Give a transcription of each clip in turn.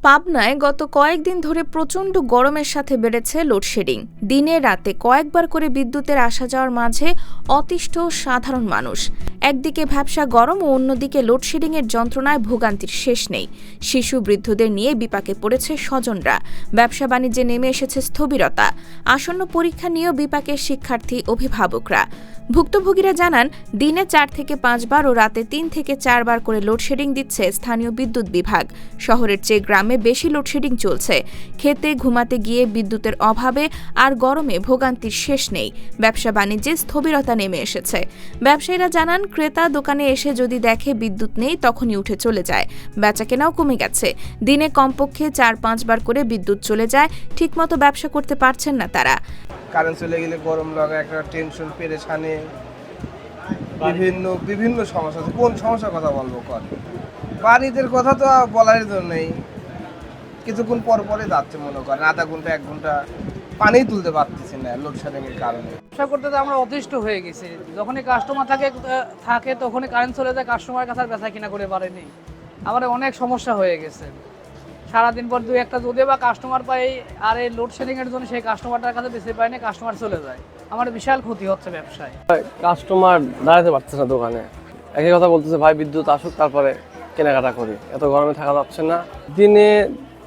পাবনায় গত কয়েকদিন ধরে প্রচণ্ড গরমের সাথে বেড়েছে লোডশেডিং। দিনে রাতে কয়েকবার করে বিদ্যুতের আসা যাওয়ার মাঝে অতিষ্ঠ সাধারণ মানুষ। একদিকে ভ্যাপসা গরম ও অন্যদিকে লোডশেডিংয়ের যন্ত্রণায় ভোগান্তির শেষ নেই। শিশু বৃদ্ধদের নিয়ে বিপাকে পড়েছে স্বজনরা। ব্যবসা বাণিজ্যে নেমে এসেছে স্থবিরতা। আসন্ন পরীক্ষা নিয়েও বিপাকের শিক্ষার্থী অভিভাবকরা। ভুক্তভোগীরা জানান, দিনে 4 থেকে 5 বার ও রাতে 3 থেকে 4 বার করে লোডশেডিং দিচ্ছে স্থানীয় বিদ্যুৎ বিভাগ। শহরের চেয়ে গ্রামে বেশি লোডশেডিং চলছে। খেতে ঘুমাতে গিয়ে বিদ্যুতের অভাবে আর গরমে ভোগান্তির শেষ নেই। ব্যবসা বাণিজ্যে স্থবিরতা নেমে এসেছে। ব্যবসায়ীরা জানান, ক্রেতা দোকানে এসে যদি দেখে বিদ্যুৎ নেই তখনই উঠে চলে যায়। বেচাকেনাও কমে গেছে। দিনে কমপক্ষে 4-5 বার করে বিদ্যুৎ চলে যায়। ঠিকমতো ব্যবসা করতে পারছেন না তারা। কারেন্ট চলে গেলে গরম লাগা, একটা টেনশন, পেরেশানি, বিভিন্ন সমস্যা আছে। কোন সমস্যার কথা বলবো? বাড়িদের কথা তো বলার জন্য নেই। কিছুক্ষণ পর পরে যাচ্ছে, মনে করেন আধা ঘন্টা 1 ঘন্টা পানি তুলতে পারতেছি না লোডশেডিং এর কারণে। ব্যবসা করতে তো আমরা অতিষ্ঠ হয়ে গেছি। যখনই কাস্টমার থাকে তখনই কারেন্ট চলে যায়, কাস্টমার কাছে আর বেচা কিনা করে পারেনি। আমার অনেক সমস্যা হয়ে গেছে। সারাদিন পর 2-1টা যদি বা কাস্টমার পাই, আর এই লোডশেডিং এর জন্য সেই কাস্টমারটার কাছে বেশি পাই না, কাস্টমার চলে যায়। আমার বিশাল ক্ষতি হচ্ছে ব্যবসায়। কাস্টমার দাঁড়াতে পারছে না দোকানে। একই কথা বলতেছে, ভাই বিদ্যুৎ আসুক তারপরে কেনাকাটা করি, এত গরমে থাকা যাচ্ছে না। দিনে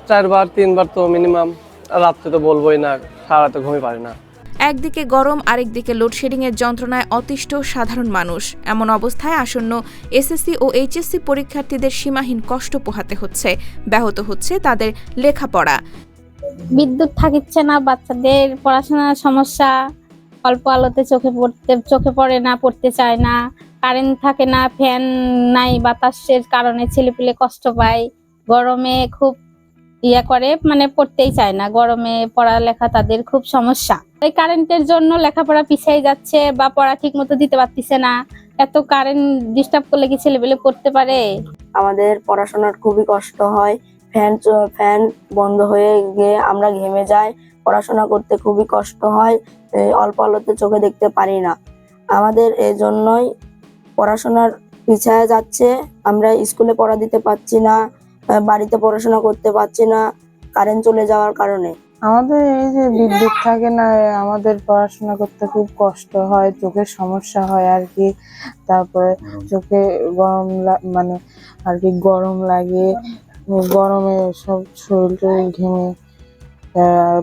4 বার 3 বার তো মিনিমাম, রাত্রে তো বলবোই না, সারা রাতে ঘুমিয়ে পারি না। একদিকে গরম, আরেকদিকে লোডশেডিংয়ের যন্ত্রণায় অতিষ্ঠ সাধারণ মানুষ। এমন অবস্থায় আসন্ন এসএসসি ও এইচএসসি পরীক্ষার্থীদের সীমাহীন কষ্ট পোহাতে হচ্ছে। ব্যাহত হচ্ছে তাদের লেখাপড়া। বিদ্যুৎ থাকিচ্ছে না, বাচ্চাদের পড়াশোনার সমস্যা। অল্প আলোতে চোখে পড়ে না, পড়তে চায় না। কারেন্ট থাকে না, ফ্যান নাই, বাতাসের কারণে ছেলেপিলে কষ্ট পায়। গরমে খুব করে, পড়তেই চায় না। গরমে পড়ালেখা তাদের খুব সমস্যা। এই কারেন্টের জন্য লেখাপড়া পিছিয়ে যাচ্ছে বা পড়া ঠিক মতো দিতে পারতেছে না। এত কারেন্ট ডিস্টার্ব করলে কি ছেলেপিলে পড়তে পারে? আমাদের পড়াশোনার খুবই কষ্ট হয়। ফ্যান বন্ধ হয়ে গিয়ে আমরা ঘেমে যাই। পড়াশোনা করতে খুবই কষ্ট হয়। অল্প আলোতে চোখে দেখতে পারি না। আমাদের এই জন্যই পড়াশোনার পিছায় যাচ্ছে। আমরা স্কুলে পড়া দিতে পারছি না, বাড়িতে পড়াশোনা করতে পারছি না কারেন্ট চলে যাওয়ার কারণে। আমাদের এই যে বিদ্যুৎ থাকে না, আমাদের পড়াশোনা করতে খুব কষ্ট হয়, চোখের সমস্যা হয় আর কি। তারপরে চোখে গরম লাগে, গরমে সব শরীর ঘেমে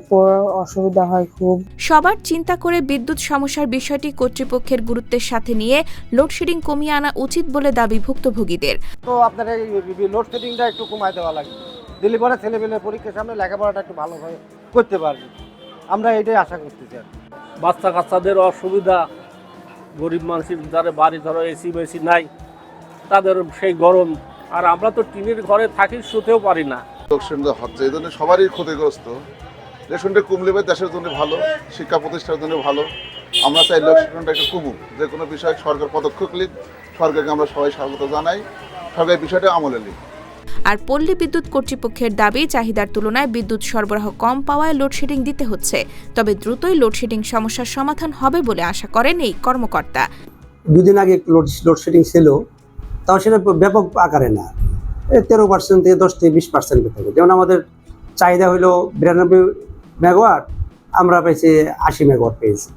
পড়ার অসুবিধা হয় খুব। সবার চিন্তা করে বিদ্যুৎ সমস্যার বিষয়টি কর্তৃপক্ষের গুরুত্বের সাথে নিয়ে লোডশেডিং কমিয়ে আনা উচিত বলে দাবি ভুক্তভোগীদের। তো আপনার এই লোডশেডিংটা একটু কমায় দেওয়া লাগবে। দিল্লি পরে ছেলেমেয়ের পরীক্ষার সামনে লেখাপড়াটা একটু ভালোভাবে করতে পারবে, আমরা এটাই আশা করতে চাই। বাচ্চা কাচ্চাদের অসুবিধা, গরিব মানুষের যারা বাড়ি ধরো এসি মেসি নাই, তাদের সেই গরম। আর আমরা তো টিনের ঘরে থাকি, শুতেও পারি না। লোডশেডিং হচ্ছে, এই জন্য সবারই ক্ষতিগ্রস্ত। লোডশেডিংটা কমলে দেশের জন্য ভালো, শিক্ষা প্রতিষ্ঠানের জন্য ভালো। আমরা চাই লোডশেডিংটা একটু কমুক। যে কোনো বিষয়ে সরকার পদক্ষেপ নিক, সরকারকে আমরা সবাই স্বাগত জানাই, সরকার বিষয়টা আমলে নিক। আর পল্লী বিদ্যুৎ কর্তৃপক্ষের দাবি, চাহিদার তুলনায় বিদ্যুৎ সরবরাহ কম পাওয়ায় লোডশেডিং দিতে হচ্ছে। তবে দ্রুতই লোডশেডিং সমস্যার সমাধান হবে বলে আশা করেন এই কর্মকর্তা। 2 দিন আগে লোডশেডিং ছিল, তাও সেটা ব্যাপক আকারে না, 13% থেকে 10 থেকে 20% থাকে। যেমন আমাদের চাহিদা হলো 92 মেগাওয়াট, আমরা পেয়েছি 80 মেগাওয়াট পেয়েছি।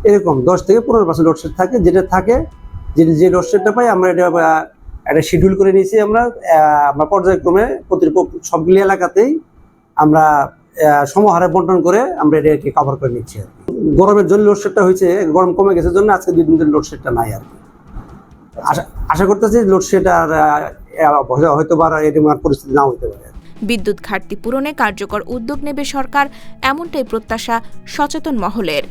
এরকম 10 থেকে 15% লোডশেড থাকে। যেটা থাকে, যে লোডশেডটা পাই আমরা একটা শিডিউল করে নিয়েছি। আমরা পর্যায়ক্রমে সবগুলি এলাকাতেই আমরা সমহারে বন্টন করে আমরা এটাকে কভার করে নিচ্ছি আর কি। গরমের জন্য লোডশেডটা হয়েছে, গরম কমে গেছে জন্য আজকে 2 দিন ধরে লোডশেডটা নাই আর কি। আশা করতেছি লোডশেড আর হয়তো বা এরকম পরিস্থিতি নাও হতে পারে। বিদ্যুৎ ঘাটতি পূরণে কার্যকর উদ্যোগ নেবে সরকার, এমনটাই প্রত্যাশা সচেতন মহলের।